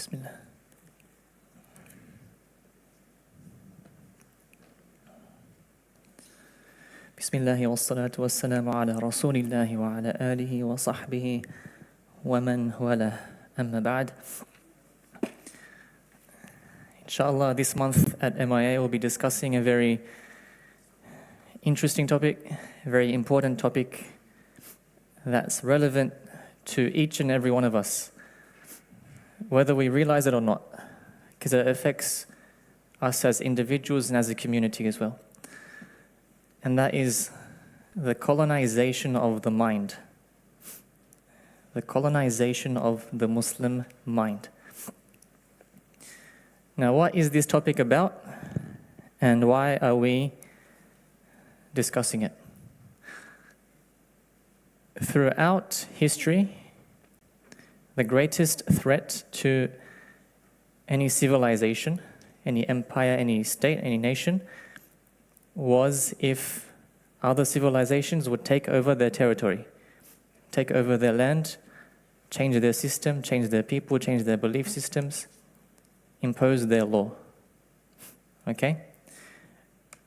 Bismillah. Bismillahi wa salatu wa salamu ala rasulillahi wa ala alihi wa sahbihi wa man wala amma ba'd. Inshallah, this month at MIA we'll be discussing a very interesting topic, a very important topic that's relevant to each and every one of us, whether we realize it or not, because it affects us as individuals and as a community as well. And that is the colonization of the mind. The colonization of the Muslim mind. Now, what is this topic about, and why are we discussing it? Throughout history, the greatest threat to any civilization, any empire, any state, any nation, was if other civilizations would take over their territory, take over their land, change their system, change their people, change their belief systems, impose their law. Okay?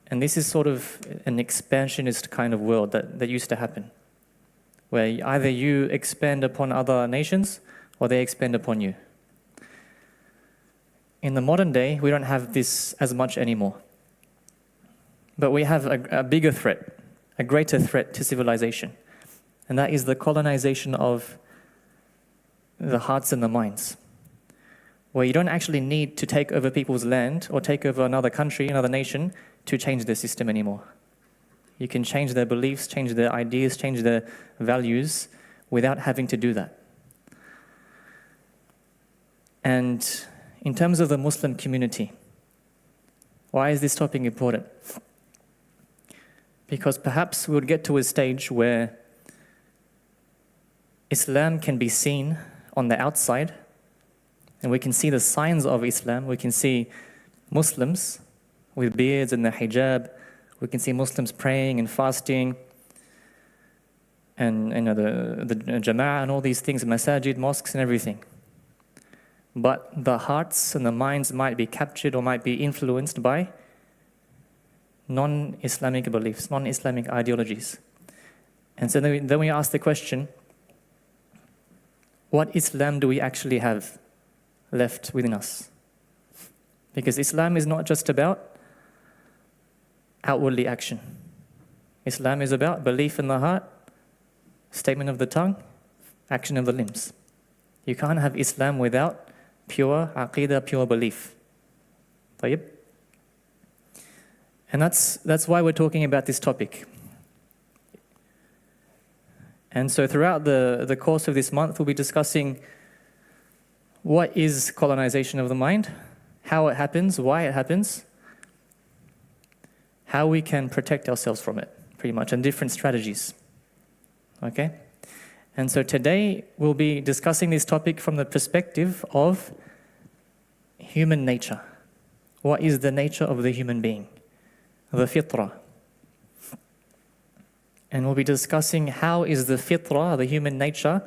And this is sort of an expansionist kind of world that used to happen, where either you expand upon other nations or they expand upon you. In the modern day, we don't have this as much anymore. But we have a bigger threat, a greater threat to civilization. And that is the colonization of the hearts and the minds, where you don't actually need to take over people's land or take over another country, another nation, to change their system anymore. You can change their beliefs, change their ideas, change their values without having to do that. And in terms of the Muslim community, why is this topic important? Because perhaps we would get to a stage where Islam can be seen on the outside, and we can see the signs of Islam. We can see Muslims with beards and the hijab. We can see Muslims praying and fasting, and the jama'ah and all these things, masajid, mosques and everything. But the hearts and the minds might be captured or might be influenced by non-Islamic beliefs, non-Islamic ideologies. And so then we ask the question, what Islam do we actually have left within us? Because Islam is not just about outwardly action. Islam is about belief in the heart, statement of the tongue, action of the limbs. You can't have Islam without pure aqidah, pure belief. طيب? And that's why we're talking about this topic. And so throughout the course of this month, we'll be discussing what is colonization of the mind, how it happens, why it happens, how we can protect ourselves from it, pretty much, and different strategies. Okay? And so today, we'll be discussing this topic from the perspective of human nature. What is the nature of the human being? The fitrah. And we'll be discussing how is the fitrah, the human nature,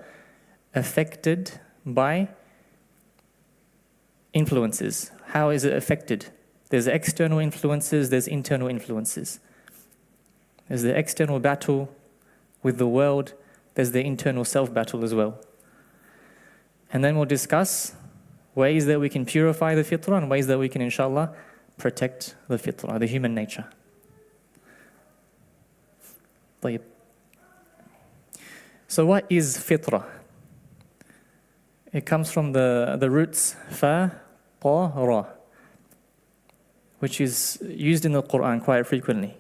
affected by influences. How is it affected? There's external influences, there's internal influences. There's the external battle with the world, there's the internal self-battle as well. And then we'll discuss ways that we can purify the fitrah and ways that we can, inshallah, protect the fitrah, the human nature. طيب. So what is fitrah? It comes from the roots fa, ta, ra, which is used in the Quran quite frequently.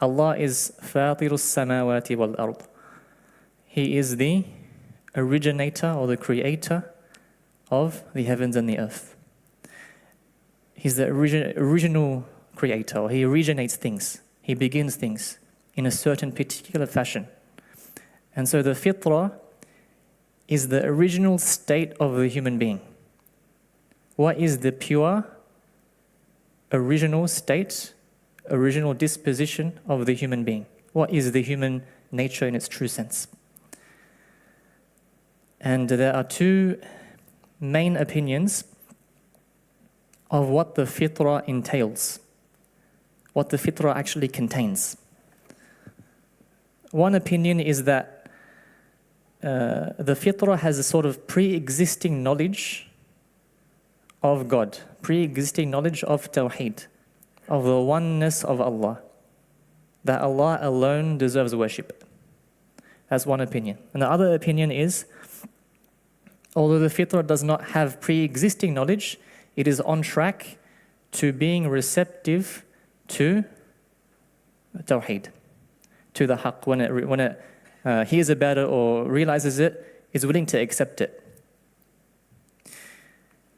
Allah is fatirus samawati wal ard. He is the originator or the creator of the heavens and the earth. He's the original creator. He originates things. He begins things in a certain particular fashion. And so the fitrah is the original state of the human being. What is the pure, original state, original disposition of the human being? What is the human nature in its true sense? And there are two main opinions of what the fitrah entails, what the fitrah actually contains. One opinion is that the fitrah has a sort of pre-existing knowledge of God, pre-existing knowledge of Tawheed, of the oneness of Allah, that Allah alone deserves worship. That's one opinion. And the other opinion is, although the fitrah does not have pre-existing knowledge, it is on track to being receptive to Tawheed, to the haqq. When it hears about it or realizes it, is willing to accept it.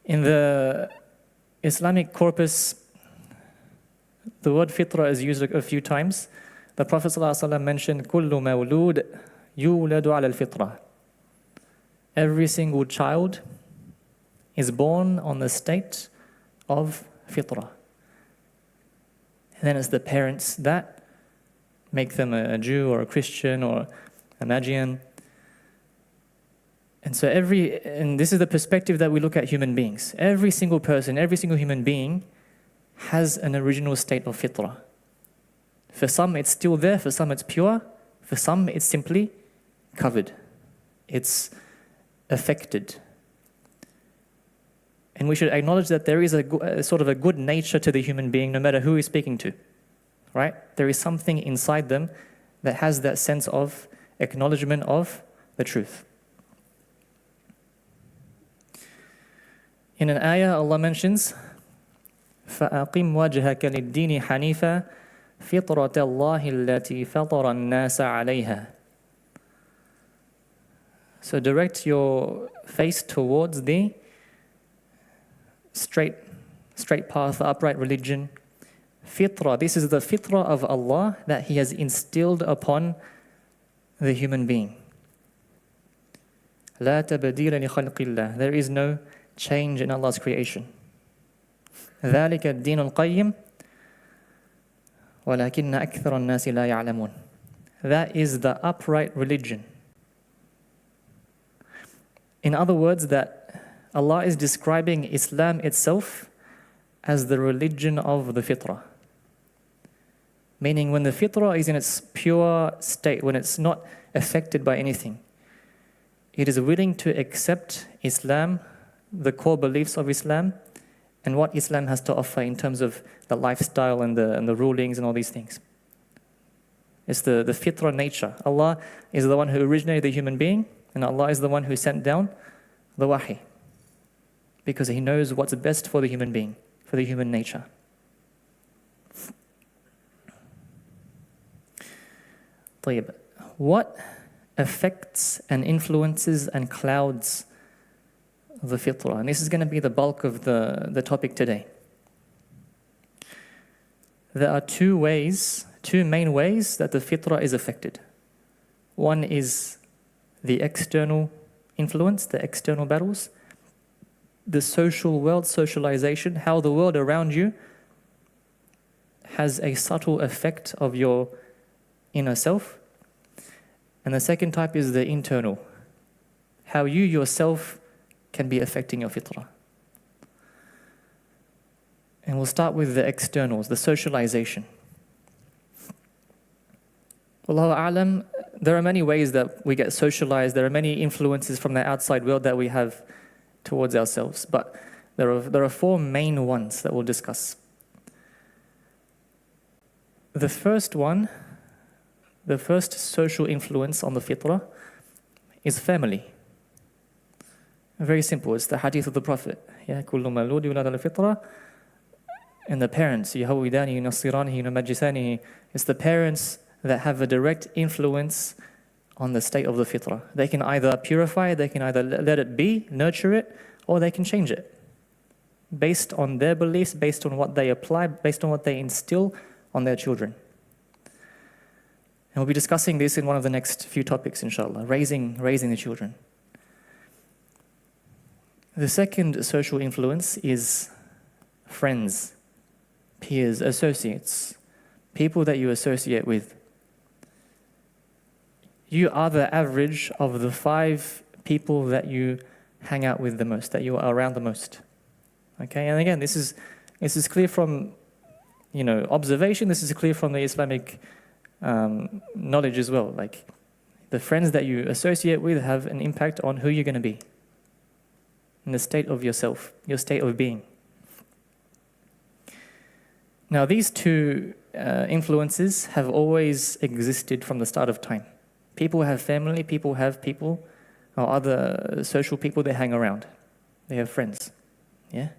In the Islamic corpus, the word fitrah is used a few times. The Prophet ﷺ mentioned, كُلُّ مَوْلُودٍ يُولَدُ عَلَى الْفِطْرَةِ. Every single child is born on the state of fitrah. And then it's the parents that make them a Jew or a Christian or a Magian. And so and this is the perspective that we look at human beings. Every single person, every single human being has an original state of fitrah. For some it's still there, for some it's pure, for some it's simply covered. It's affected. And we should acknowledge that there is a sort of a good nature to the human being, no matter who he's speaking to, right? There is something inside them that has that sense of acknowledgement of the truth. In an ayah, Allah mentions, فَأَقِمْ وَجْهَكَ لِلدِّينِ حَنِيفًا فِطْرَةَ اللَّهِ الَّتِي فَطَرَ النَّاسَ عَلَيْهَا. So direct your face towards the straight path, the upright religion. Fitrah, this is the fitrah of Allah that He has instilled upon the human being. لا تبديل لخلق الله. There is no change in Allah's creation. ذلك الدين القيم ولكن أكثر الناس لا يعلمون. That is the upright religion. In other words, that Allah is describing Islam itself as the religion of the fitrah. Meaning when the fitrah is in its pure state, when it's not affected by anything, it is willing to accept Islam, the core beliefs of Islam, and what Islam has to offer in terms of the lifestyle and the rulings and all these things. It's the fitrah nature. Allah is the one who originated the human being, and Allah is the one who sent down the wahi, because He knows what's best for the human being, for the human nature. طيب. What affects and influences and clouds the fitrah? And this is going to be the bulk of the topic today. There are two main ways that the fitrah is affected. One is the external influence, the external battles, the social world, socialization, how the world around you has a subtle effect of your inner self. And the second type is the internal, how you yourself can be affecting your fitrah. And we'll start with the externals, the socialization. Wallahu a'lam, there are many ways that we get socialized. There are many influences from the outside world that we have towards ourselves. But there are four main ones that we'll discuss. The first one, the first social influence on the fitrah is family. Very simple. It's the hadith of the Prophet. Ya kullu mawlud yulad al-fitrah. And the parents, Yahwidani, Nasirani, Majisani, it's the parents that have a direct influence on the state of the fitrah. They can either purify it, they can either let it be, nurture it, or they can change it. Based on their beliefs, based on what they apply, based on what they instill on their children. And we'll be discussing this in one of the next few topics, inshallah, raising the children. The second social influence is friends, peers, associates, people that you associate with. You are the average of the 5 people that you hang out with the most, that you are around the most. Okay, and again, this is clear from observation. This is clear from the Islamic knowledge as well. Like the friends that you associate with have an impact on who you're going to be, in the state of yourself, your state of being. Now, these two influences have always existed from the start of time. People have family, people have people, or other social people they hang around. They have friends. Yeah.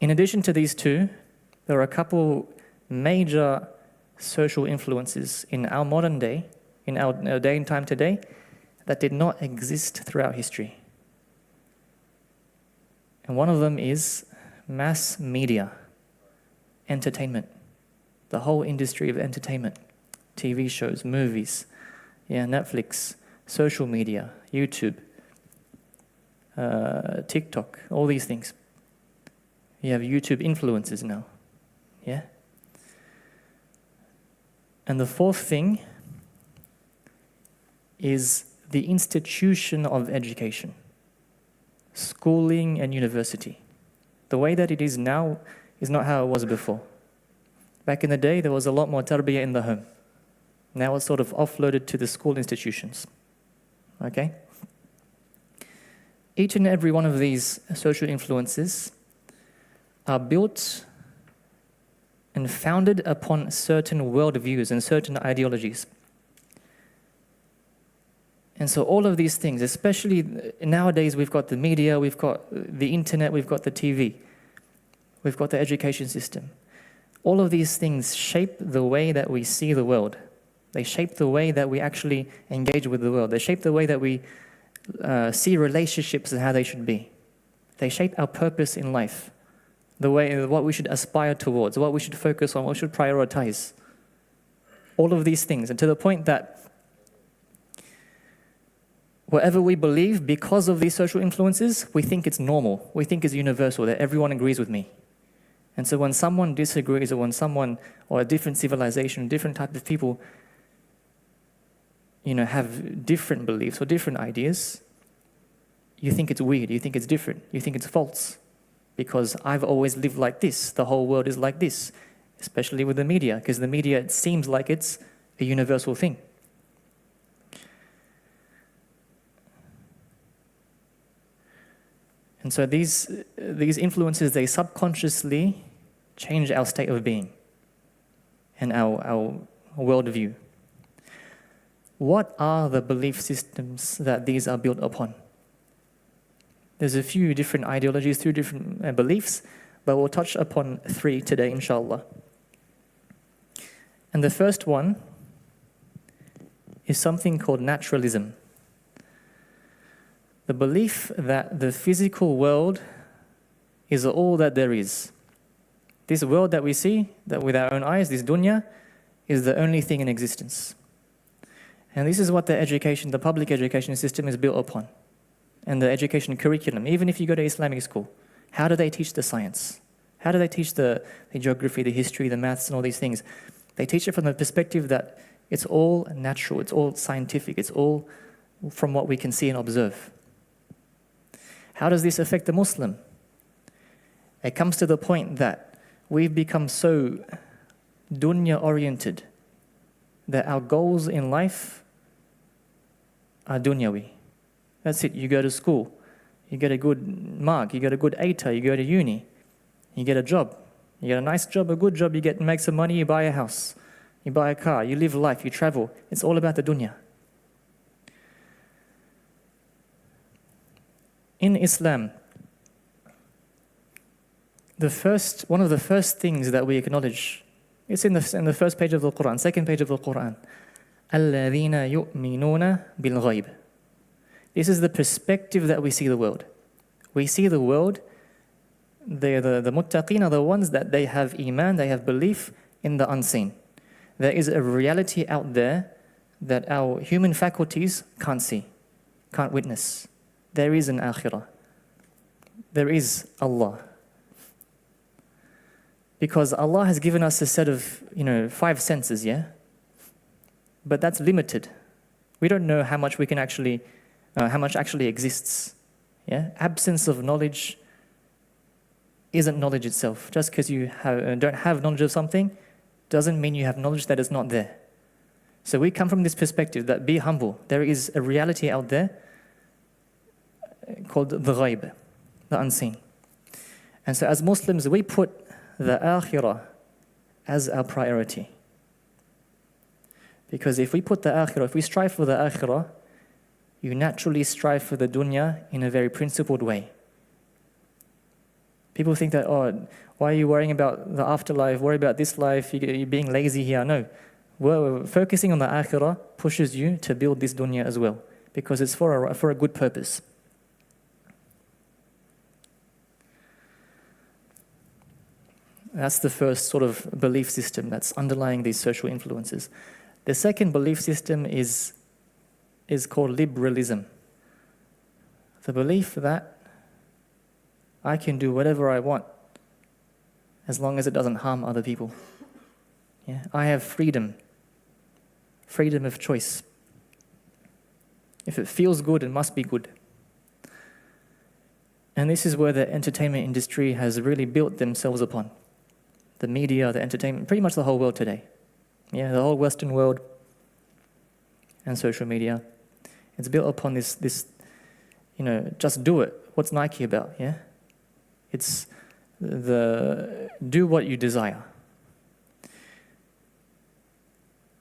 In addition to these two, there are a couple major social influences in our modern day, in our day and time today, that did not exist throughout history. And one of them is mass media, entertainment, the whole industry of entertainment, TV shows, movies, Netflix, social media, YouTube, TikTok, all these things. You have YouTube influencers now, yeah? And the fourth thing is the institution of education, schooling and university. The way that it is now is not how it was before. Back in the day, there was a lot more tarbiyah in the home. Now it's sort of offloaded to the school institutions, okay? Each and every one of these social influences are built and founded upon certain worldviews and certain ideologies. And so all of these things, especially nowadays, we've got the media, we've got the internet, we've got the TV, we've got the education system. All of these things shape the way that we see the world. They shape the way that we actually engage with the world. They shape the way that we see relationships and how they should be. They shape our purpose in life, the way, what we should aspire towards, what we should focus on, what we should prioritize. All of these things, and to the point that whatever we believe, because of these social influences, we think it's normal. We think it's universal, that everyone agrees with me. And so when someone disagrees, or when someone, or a different civilization, different type of people, have different beliefs or different ideas, you think it's weird, you think it's different, you think it's false. Because I've always lived like this, the whole world is like this, especially with the media, because the media, it seems like it's a universal thing. And so these influences, they subconsciously change our state of being and our worldview. What are the belief systems that these are built upon? There's a few different ideologies, few different beliefs, but we'll touch upon three today, inshallah. And the first one is something called naturalism. The belief that the physical world is all that there is. This world that we see, that with our own eyes, this dunya, is the only thing in existence. And this is what the public education system is built upon. And the education curriculum, even if you go to Islamic school, how do they teach the science? How do they teach the geography, the history, the maths, and all these things? They teach it from the perspective that it's all natural, it's all scientific, it's all from what we can see and observe. How does this affect the Muslim? It comes to the point that we've become so dunya-oriented that our goals in life are dunyawi. That's it. You go to school, you get a good mark, you get a good ATA, you go to uni, you get a job, you get a nice job, a good job, you make some money, you buy a house, you buy a car, you live life, you travel. It's all about the dunya. In Islam, one of the first things that we acknowledge, it's in the first page of the Quran, second page of the Quran. الَّذِينَ يُؤْمِنُونَ بِالْغَيْبِ. This is the perspective that we see the world. We see the world, the muttaqeen are the ones that they have iman, they have belief in the unseen. There is a reality out there that our human faculties can't see, can't witness. There is an akhirah. There is Allah. Because Allah has given us a set of, 5 senses, yeah? But that's limited. We don't know how much we can actually, how much actually exists. Yeah, absence of knowledge isn't knowledge itself. Just because you don't have knowledge of something doesn't mean you have knowledge that is not there. So we come from this perspective that be humble. There is a reality out there called the ghaib, the unseen. And so as Muslims, we put the akhirah as our priority. Because if we put the akhirah, if we strive for the akhirah, you naturally strive for the dunya in a very principled way. People think that, oh, why are you worrying about the afterlife, worry about this life, you're being lazy here. No, focusing on the akhirah pushes you to build this dunya as well, because it's for a good purpose. That's the first sort of belief system that's underlying these social influences. The second belief system is called liberalism. The belief that I can do whatever I want as long as it doesn't harm other people. Yeah? I have freedom of choice. If it feels good, it must be good. And this is where the entertainment industry has really built themselves upon. The media, the entertainment, pretty much the whole world today. Yeah, the whole Western world and social media. It's built upon this, just do it. What's Nike about, yeah? It's do what you desire.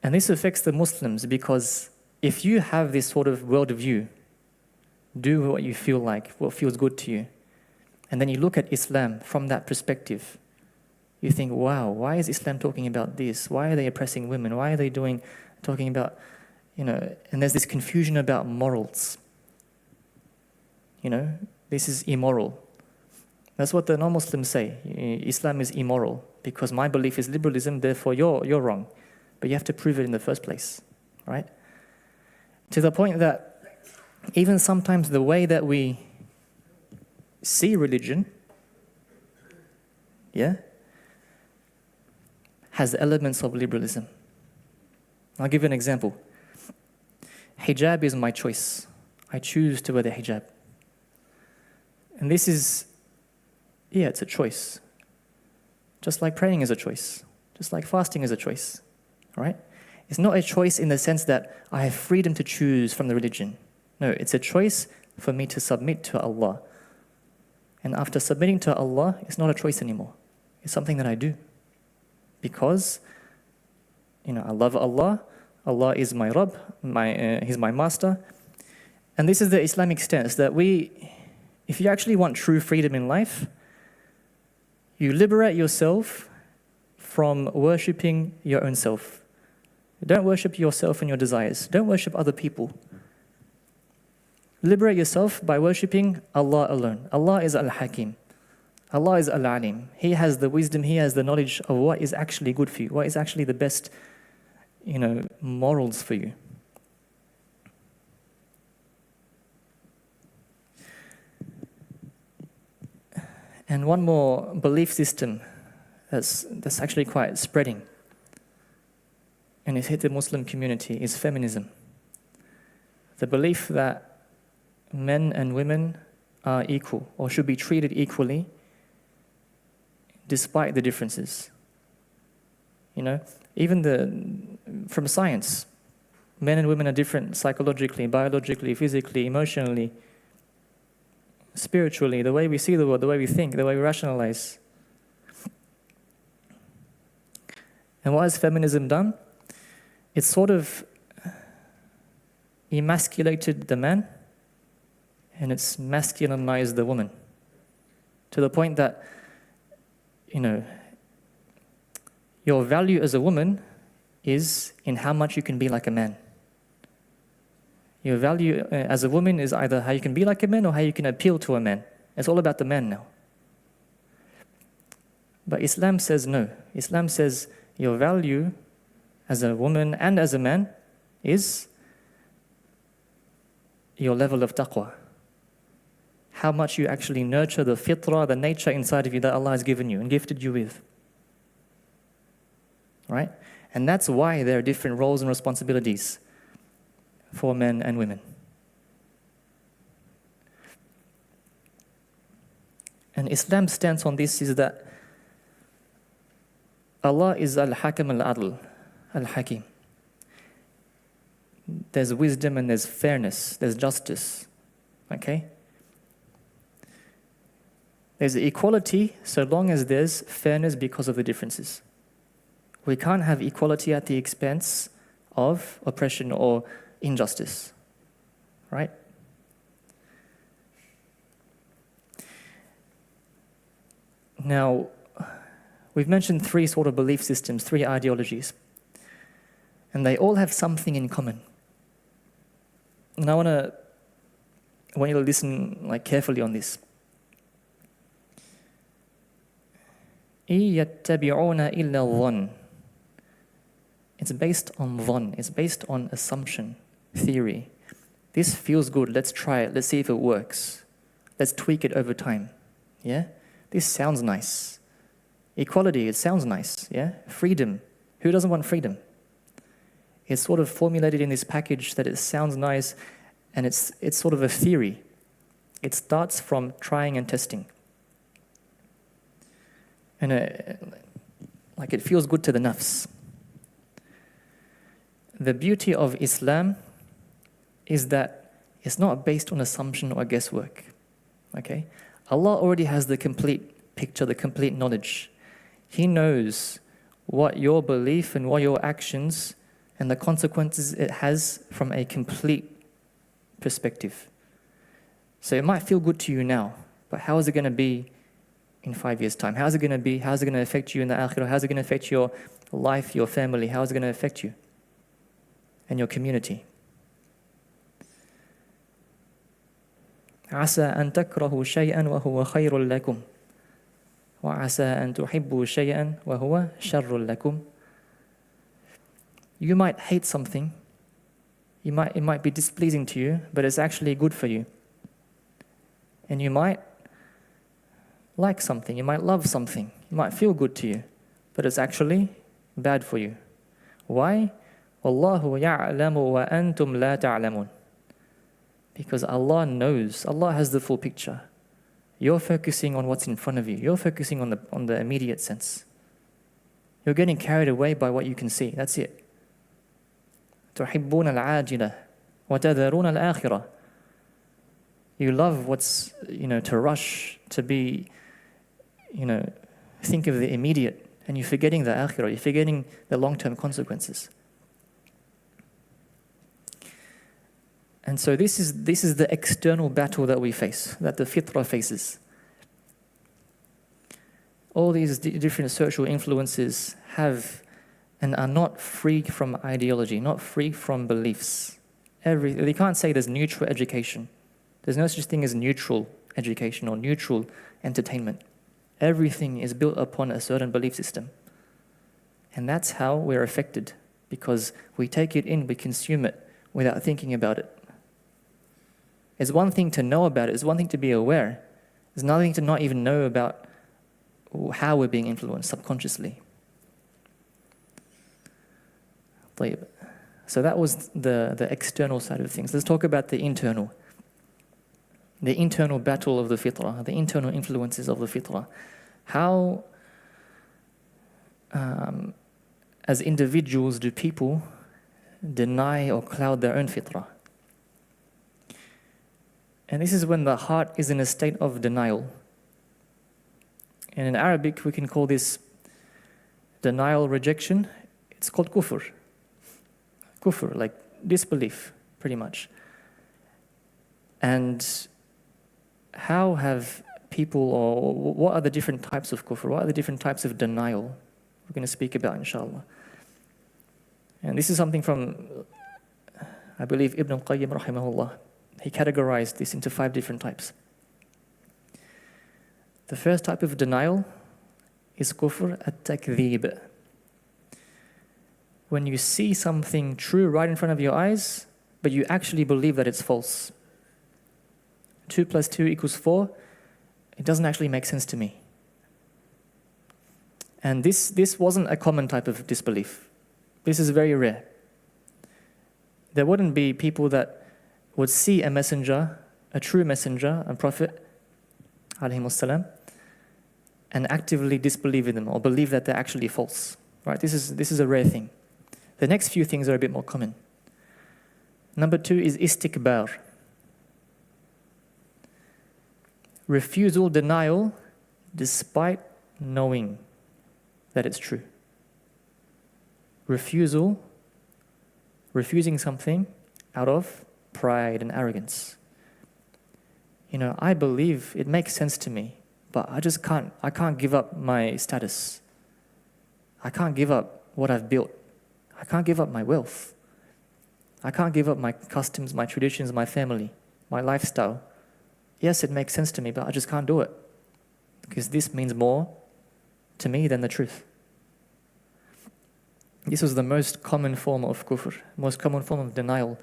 And this affects the Muslims because if you have this sort of worldview, do what you feel like, what feels good to you, and then you look at Islam from that perspective, you think, wow, why is Islam talking about this? Why are they oppressing women? Why are they talking about, and there's this confusion about morals. This is immoral. That's what the non-Muslims say. Islam is immoral because my belief is liberalism, therefore you're wrong. But you have to prove it in the first place, right? To the point that even sometimes the way that we see religion, has elements of liberalism. I'll give you an example. Hijab is my choice. I choose to wear the hijab. And this is, it's a choice. Just like praying is a choice. Just like fasting is a choice. All right? It's not a choice in the sense that I have freedom to choose from the religion. No, it's a choice for me to submit to Allah. And after submitting to Allah, it's not a choice anymore. It's something that I do. Because, I love Allah. Allah is my Rabb, He's my master. And this is the Islamic stance that if you actually want true freedom in life, you liberate yourself from worshipping your own self. Don't worship yourself and your desires. Don't worship other people. Liberate yourself by worshipping Allah alone. Allah is Al-Hakim. Allah is Al-Alim. He has the wisdom, He has the knowledge of what is actually good for you, what is actually the best, morals for you. And one more belief system that's actually quite spreading, and it's hit the Muslim community, is feminism. The belief that men and women are equal or should be treated equally despite the differences. Even from science, men and women are different psychologically, biologically, physically, emotionally, spiritually, the way we see the world, the way we think, the way we rationalize. And what has feminism done? It's sort of emasculated the man and it's masculinized the woman to the point that, your value as a woman is in how much you can be like a man. Your value as a woman is either how you can be like a man or how you can appeal to a man. It's all about the man now. But Islam says no. Islam says your value as a woman and as a man is your level of taqwa. How much you actually nurture the fitrah, the nature inside of you that Allah has given you and gifted you with. Right? And that's why there are different roles and responsibilities for men and women. And Islam's stance on this is that Allah is Al-Hakam Al-Adl, Al-Hakim. There's wisdom and there's fairness, there's justice, okay? There's equality so long as there's fairness because of the differences. We can't have equality at the expense of oppression or injustice, right? Now, we've mentioned three sort of belief systems, three ideologies, and they all have something in common. And I want you to listen carefully on this. يَتَّبِعُونَ إِلَّا الظَّنَّ. It's based on dhann, it's based on assumption, theory. This feels good, let's try it, let's see if it works. Let's tweak it over time, yeah? This sounds nice. Equality, it sounds nice, yeah? Freedom, who doesn't want freedom? It's sort of formulated in this package that it sounds nice, and it's sort of a theory. It starts from trying and testing. And it feels good to the nafs. The beauty of Islam is that it's not based on assumption or guesswork, okay? Allah already has the complete picture, the complete knowledge. He knows what your belief and what your actions and the consequences it has from a complete perspective. So it might feel good to you now, but how is it going to be in 5 years' time? How is it going to be? How is it going to affect you in the akhirah? How is it going to affect your life, your family? How is it going to affect you and your community? عسى أن تكرهوا شيئا وهو خير لكم وعسى أن تحبوا شيئا وهو شر لكم. You might hate something, it might be displeasing to you, but it's actually good for you. And you might like something, you might love something, it might feel good to you, but it's actually bad for you. Why? وَاللَّهُ يَعْلَمُ وَأَنْتُمْ لَا تَعْلَمُونَ. Because Allah knows, Allah has the full picture. You're focusing on what's in front of you. You're focusing on the immediate sense. You're getting carried away by what you can see. That's it. تُحِبُّونَ الْعَاجِلَةَ وَتَذَرُونَ الْآخِرَةَ. You love what's, to rush, to be, think of the immediate, and you're forgetting the akhirah, you're forgetting the long-term consequences. And so this is the external battle that we face, that the fitrah faces. All these different social influences have and are not free from ideology, not free from beliefs. They can't say there's neutral education. There's no such thing as neutral education or neutral entertainment. Everything is built upon a certain belief system. And that's how we're affected, because we take it in, we consume it without thinking about it. It's one thing to know about it, it's one thing to be aware. It's another thing to not even know about how we're being influenced subconsciously. So that was the external side of things. Let's talk about the internal. The internal battle of the fitrah, the internal influences of the fitrah. How, as individuals, do people deny or cloud their own fitrah? And this is when the heart is in a state of denial. And in Arabic, we can call this denial, rejection. It's called kufr. Kufr, like disbelief, pretty much. And how have people, or what are the different types of kufr? What are the different types of denial we're going to speak about, inshallah? And this is something from, I believe, Ibn al-Qayyim, rahimahullah. He categorized this into 5 different types. The first type of denial is kufr at-takdhib. When you see something true right in front of your eyes, but you actually believe that it's false. 2 + 2 = 4, it doesn't actually make sense to me. And this wasn't a common type of disbelief. This is very rare. There wouldn't be people that would see a messenger, a true messenger, a prophet, alayhi wassalam, and actively disbelieve in them or believe that they're actually false. Right? This is a rare thing. The next few things are a bit more common. Number 2 is istikbar. Refusal, denial, despite knowing that it's true. Refusing something out of pride and arrogance. I believe it makes sense to me, but I can't give up my status. I can't give up what I've built. I can't give up my wealth. I can't give up my customs, my traditions, my family, my lifestyle. Yes, it makes sense to me, but I just can't do it because this means more to me than the truth. This was the most common form of kufr, most common form of denial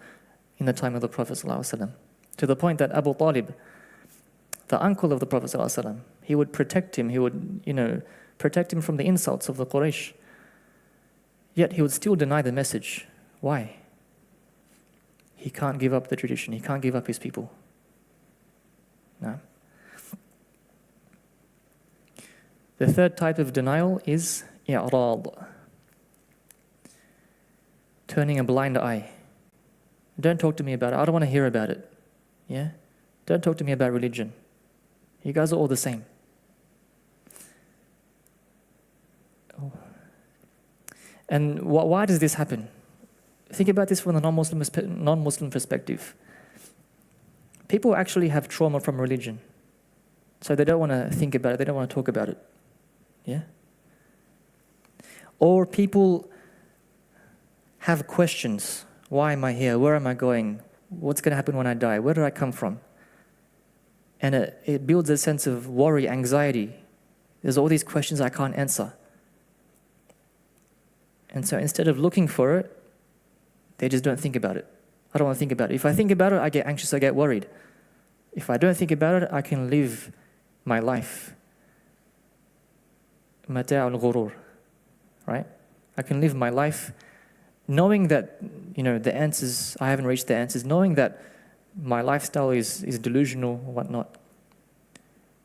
in the time of the Prophet ﷺ, to the point that Abu Talib, the uncle of the Prophet ﷺ, he would protect him. He would, protect him from the insults of the Quraysh. Yet he would still deny the message. Why? He can't give up the tradition. He can't give up his people. No. The third type of denial is i'rad. Turning a blind eye. Don't talk to me about it. I don't want to hear about it. Yeah? Don't talk to me about religion. You guys are all the same. Oh. And why does this happen? Think about this from the non-Muslim perspective. People actually have trauma from religion. So they don't want to think about it. They don't want to talk about it. Yeah? Or people have questions. Why am I here? Where am I going? What's going to happen when I die? Where did I come from? And it builds a sense of worry, anxiety. There's all these questions I can't answer. And so instead of looking for it, they just don't think about it. I don't want to think about it. If I think about it, I get anxious, I get worried. If I don't think about it, I can live my life. Mata'ul ghurur, right? I can live my life knowing that, the answers, I haven't reached the answers, knowing that my lifestyle is delusional or whatnot.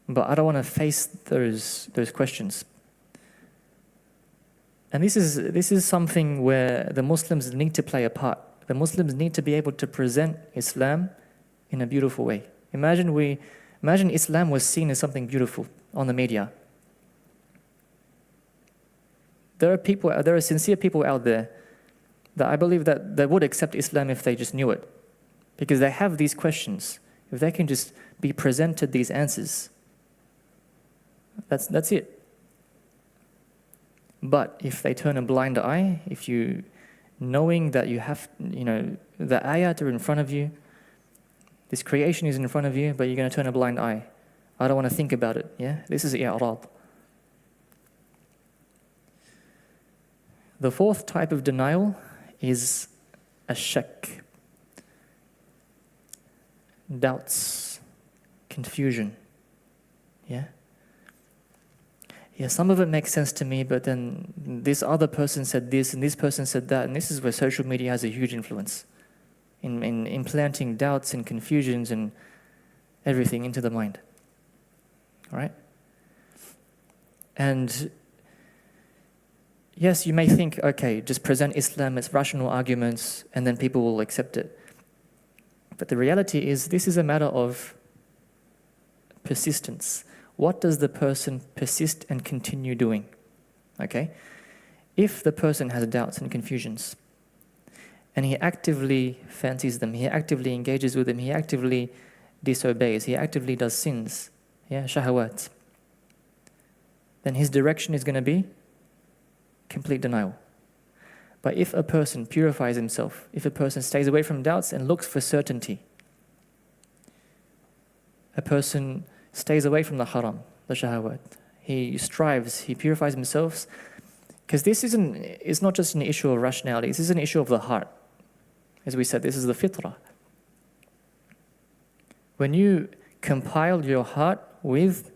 But I don't want to face those questions. And this is something where the Muslims need to play a part. The Muslims need to be able to present Islam in a beautiful way. Imagine Islam was seen as something beautiful on the media. There are sincere people out there that I believe that they would accept Islam if they just knew it. Because they have these questions. If they can just be presented these answers, that's it. But if they turn a blind eye, if you, knowing that you have, the ayat are in front of you, this creation is in front of you, but you're going to turn a blind eye. I don't want to think about it. Yeah, this is i'rad. The fourth type of denial is ash-shak. Doubts, confusion. Yeah, some of it makes sense to me, but then this other person said this, and this person said that, and this is where social media has a huge influence in implanting doubts and confusions and everything into the mind. All right? And yes, you may think, okay, just present Islam as rational arguments, and then people will accept it. But the reality is, this is a matter of persistence. What does the person persist and continue doing? Okay? If the person has doubts and confusions, and he actively fancies them, he actively engages with them, he actively disobeys, he actively does sins, shahawat, then his direction is going to be complete denial. But if a person purifies himself, if a person stays away from doubts and looks for certainty, a person stays away from the haram, the shahawat, he strives, he purifies himself, because it's not just an issue of rationality, this is an issue of the heart. As we said, this is the fitrah. When you compile your heart with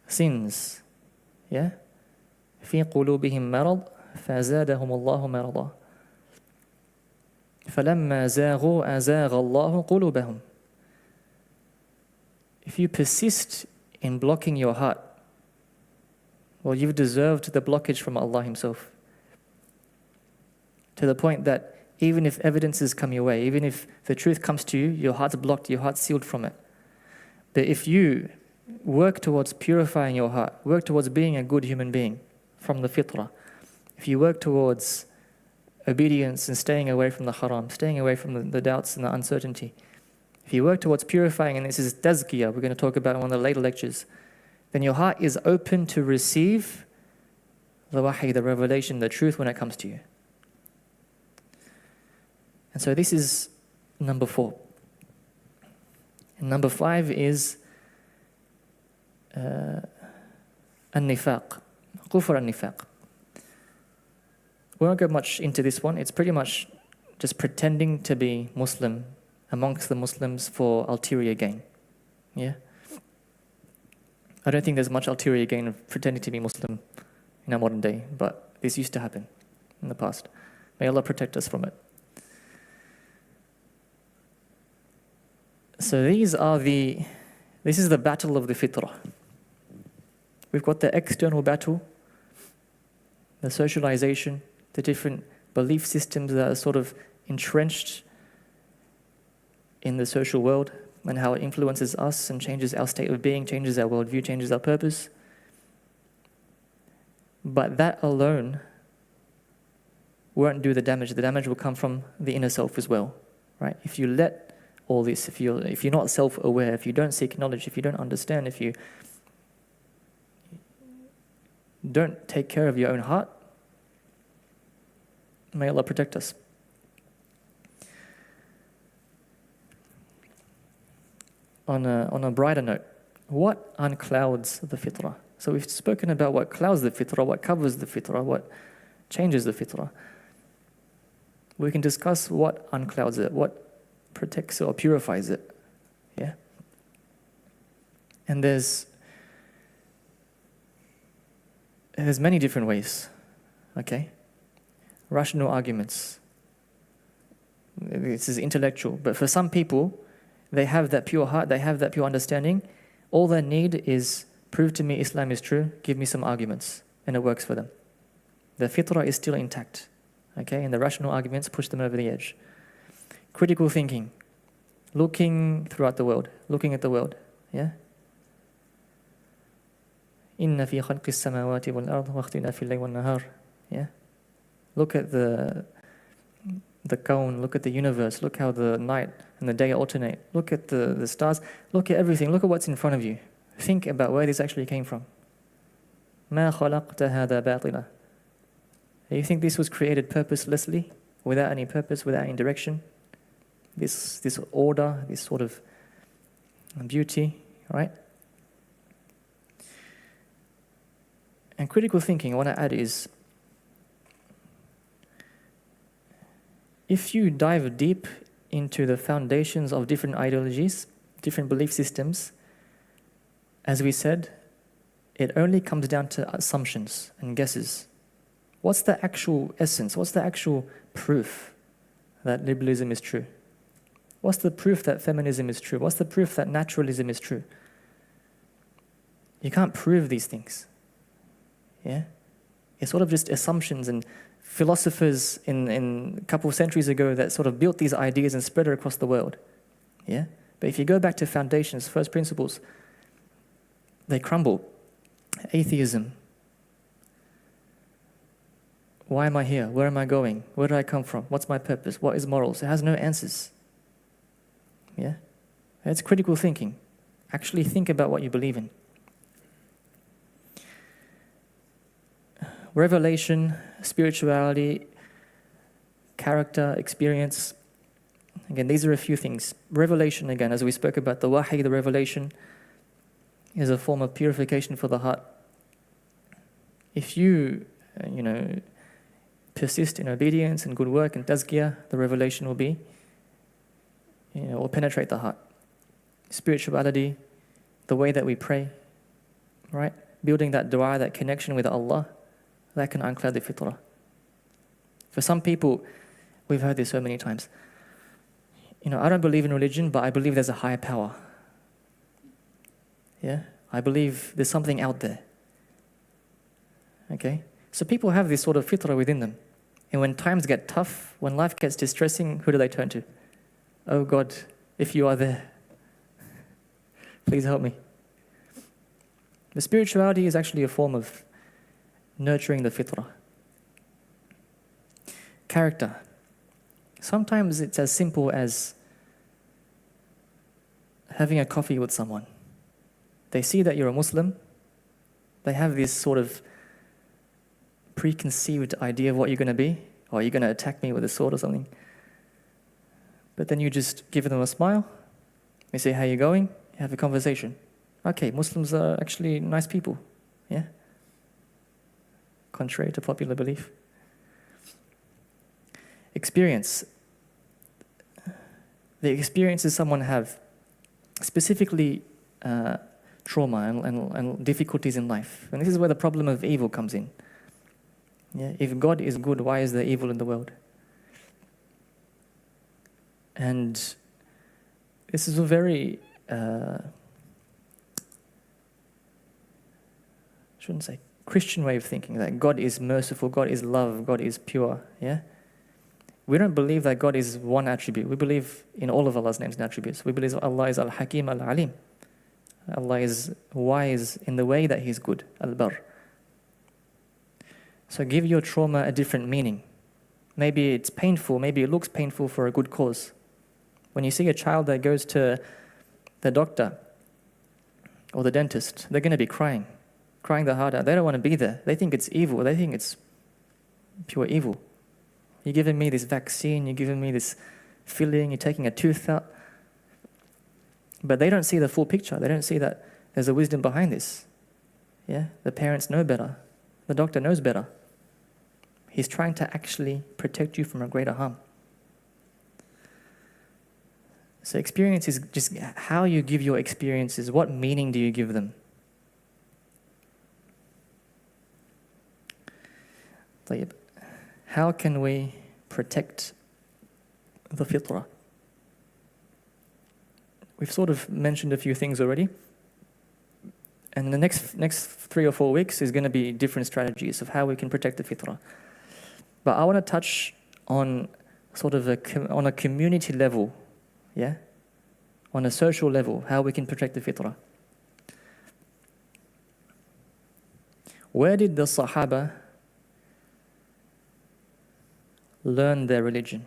sins, في قلوبهم مرض فزادهم الله مرضا فلما زاغوا أزاغ الله قلوبهم. If you persist in blocking your heart well, you've deserved the blockage from Allah Himself. To the point that even if evidences come your way, even if the truth comes to you, your heart's blocked, your heart's sealed from it. But if you work towards purifying your heart, work towards being a good human being from the fitrah, if you work towards obedience and staying away from the haram, staying away from the doubts and the uncertainty, if you work towards purifying, and this is tazkiyah, we're going to talk about in one of the later lectures, then your heart is open to receive the wahy, the revelation, the truth when it comes to you. And so this is number 4. And number 5 is an-nifaq, kufr an-nifaq. We won't go much into this one. It's pretty much just pretending to be Muslim amongst the Muslims for ulterior gain. Yeah? I don't think there's much ulterior gain of pretending to be Muslim in our modern day, but this used to happen in the past. May Allah protect us from it. So this is the battle of the fitrah. We've got the external battle, the socialization, the different belief systems that are sort of entrenched in the social world and how it influences us and changes our state of being, changes our worldview, changes our purpose. But that alone won't do the damage. The damage will come from the inner self as well, right? If you let all this, if you're not self-aware, if you don't seek knowledge, if you don't understand, if you don't take care of your own heart, may Allah protect us. On a brighter note, what unclouds the fitrah? So we've spoken about what clouds the fitrah, what covers the fitrah, what changes the fitrah. We can discuss what unclouds it, what protects it or purifies it. Yeah? And there's many different ways. Okay? Rational arguments. This is intellectual. But for some people, they have that pure heart, they have that pure understanding. All they need is prove to me Islam is true, give me some arguments, and it works for them. The fitrah is still intact. Okay? And the rational arguments push them over the edge. Critical thinking, looking throughout the world, looking at the world, yeah? Inna fi khalqis samawati wal ard wa ikhtilafil layli wan nahar, yeah? Look at the kawn, look at the universe, look how the night and the day alternate, look at the stars, look at everything, look at what's in front of you. Think about where this actually came from. Ma khalaqta hadha batila. You think this was created purposelessly, without any purpose, without any direction? This order, this sort of beauty, right? And critical thinking, I want to add is, if you dive deep into the foundations of different ideologies, different belief systems, as we said, it only comes down to assumptions and guesses. What's the actual essence? What's the actual proof that liberalism is true? What's the proof that feminism is true? What's the proof that naturalism is true? You can't prove these things. Yeah? It's sort of just assumptions, and philosophers in a couple of centuries ago that sort of built these ideas and spread it across the world. Yeah? But if you go back to foundations, first principles, they crumble. Atheism. Why am I here? Where am I going? Where do I come from? What's my purpose? What is morals? It has no answers. Yeah? That's critical thinking. Actually think about what you believe in. Revelation, spirituality, character, experience. Again, these are a few things. Revelation, again, as we spoke about, the wahy, the revelation, is a form of purification for the heart. If you, persist in obedience and good work and tazkiyah, the revelation will be, will penetrate the heart. Spirituality, the way that we pray, right? Building that dua, that connection with Allah, that can uncloud the fitrah. For some people, we've heard this so many times. I don't believe in religion, but I believe there's a higher power. Yeah? I believe there's something out there. Okay? So people have this sort of fitrah within them. And when times get tough, when life gets distressing, who do they turn to? Oh God, if you are there, please help me. The spirituality is actually a form of nurturing the fitrah. Character. Sometimes it's as simple as having a coffee with someone. They see that you're a Muslim. They have this sort of preconceived idea of what you're going to be. Or you're going to attack me with a sword or something. But then you just give them a smile. You say, how you going? You have a conversation. Okay, Muslims are actually nice people. Yeah? Contrary to popular belief. Experience. The experiences someone have, specifically trauma and difficulties in life. And this is where the problem of evil comes in. Yeah? If God is good, why is there evil in the world? And this is a very, shouldn't say, Christian way of thinking, that God is merciful, God is love, God is pure, yeah? We don't believe that God is one attribute. We believe in all of Allah's names and attributes. We believe Allah is Al-Hakim, Al-Alim. Allah is wise in the way that He's good, Al-Bar. So give your trauma a different meaning. Maybe it's painful, maybe it looks painful for a good cause. When you see a child that goes to the doctor or the dentist, they're going to be crying their heart out. They don't want to be there. They think it's evil. They think it's pure evil. You're giving me this vaccine, you're giving me this filling, you're taking a tooth out. But they don't see the full picture. They don't see that there's a wisdom behind this. Yeah? The parents know better. The doctor knows better. He's trying to actually protect you from a greater harm. So experience is just how you give your experiences. What meaning do you give them? How can we protect the fitrah? We've sort of mentioned a few things already. And the next 3 or 4 weeks is going to be different strategies of how we can protect the fitrah. But I want to touch on sort of on a community level, yeah? On a social level, how we can protect the fitrah. Where did the Sahaba learn their religion?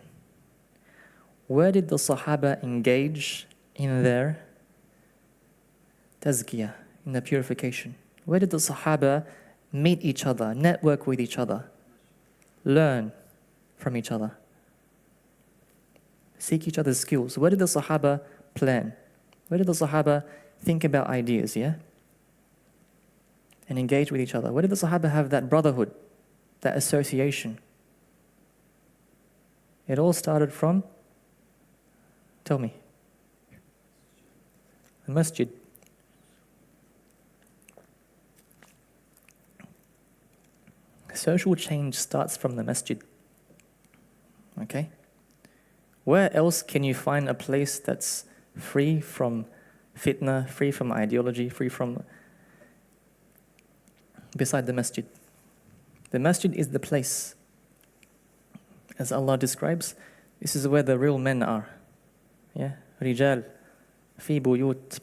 Where did the Sahaba engage in their tazkiyah, in their purification? Where did the Sahaba meet each other, network with each other, learn from each other, seek each other's skills? Where did the Sahaba plan? Where did the Sahaba think about ideas, yeah? And engage with each other? Where did the Sahaba have that brotherhood, that association? It all started from, tell me, the masjid. Social change starts from the masjid. Okay? Where else can you find a place that's free from fitna, free from ideology, free from, beside the masjid? The masjid is the place. As Allah describes, this is where the real men are. Yeah? Rijal, fi buyut.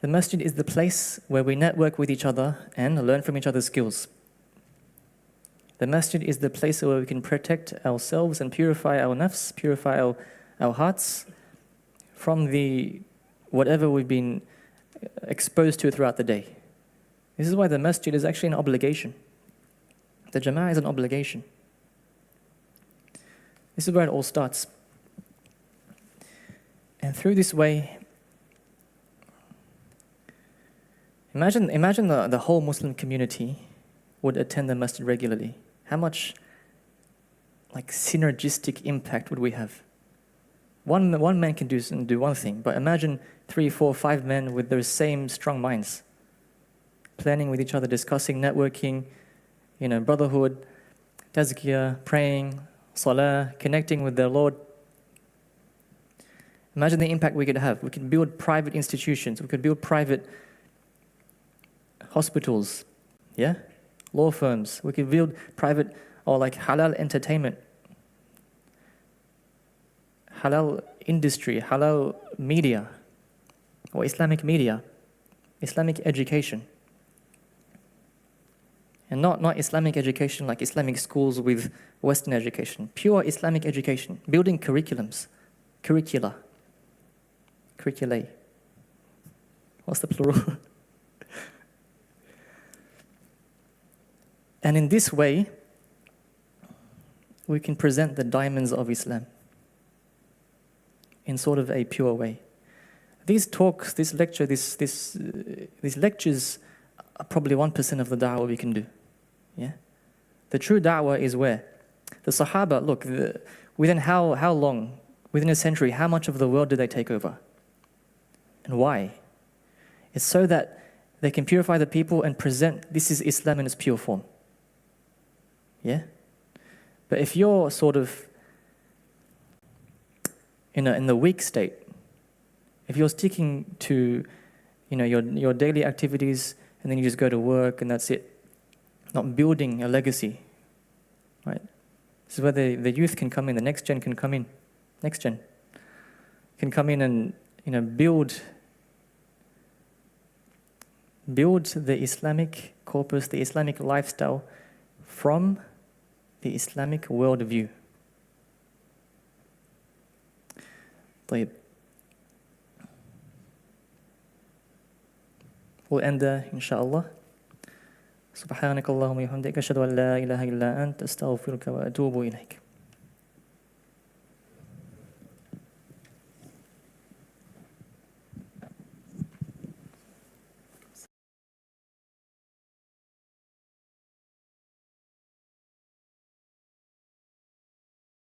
The masjid is the place where we network with each other and learn from each other's skills. The masjid is the place where we can protect ourselves and purify our nafs, purify our hearts from whatever we've been exposed to throughout the day. This is why the masjid is actually an obligation. The jama'ah is an obligation. This is where it all starts. And through this way, imagine the whole Muslim community would attend the masjid regularly. How much synergistic impact would we have? One man can do one thing, but imagine 3, 4, 5 men with those same strong minds, planning with each other, discussing, networking, brotherhood, tazkiyah, praying, salah, connecting with their Lord. Imagine the impact we could have. We could build private institutions. We could build private hospitals, yeah, law firms. We could build private or like halal entertainment, halal industry, halal media, or Islamic media, Islamic education. And not Islamic education like Islamic schools with Western education. Pure Islamic education. Building curriculums. Curriculae. What's the plural? And in this way, we can present the diamonds of Islam in sort of a pure way. These talks, these lectures are probably 1% of the da'wah we can do. Yeah? The true da'wah is where? The Sahaba, look, within how long? Within a century, how much of the world did they take over? And why? It's so that they can purify the people and present this is Islam in its pure form. Yeah? But if you're sort of in the weak state, if you're sticking to your daily activities and then you just go to work and that's it, not building a legacy, right? This is where the youth can come in, the next gen can come in, can come in and build the Islamic corpus, the Islamic lifestyle from the Islamic worldview. طيب. We'll end there, inshallah. سبحانك اللهم وبحمدك أشهد أن لا إله إلا أنت أستغفرك وأتوب إليك.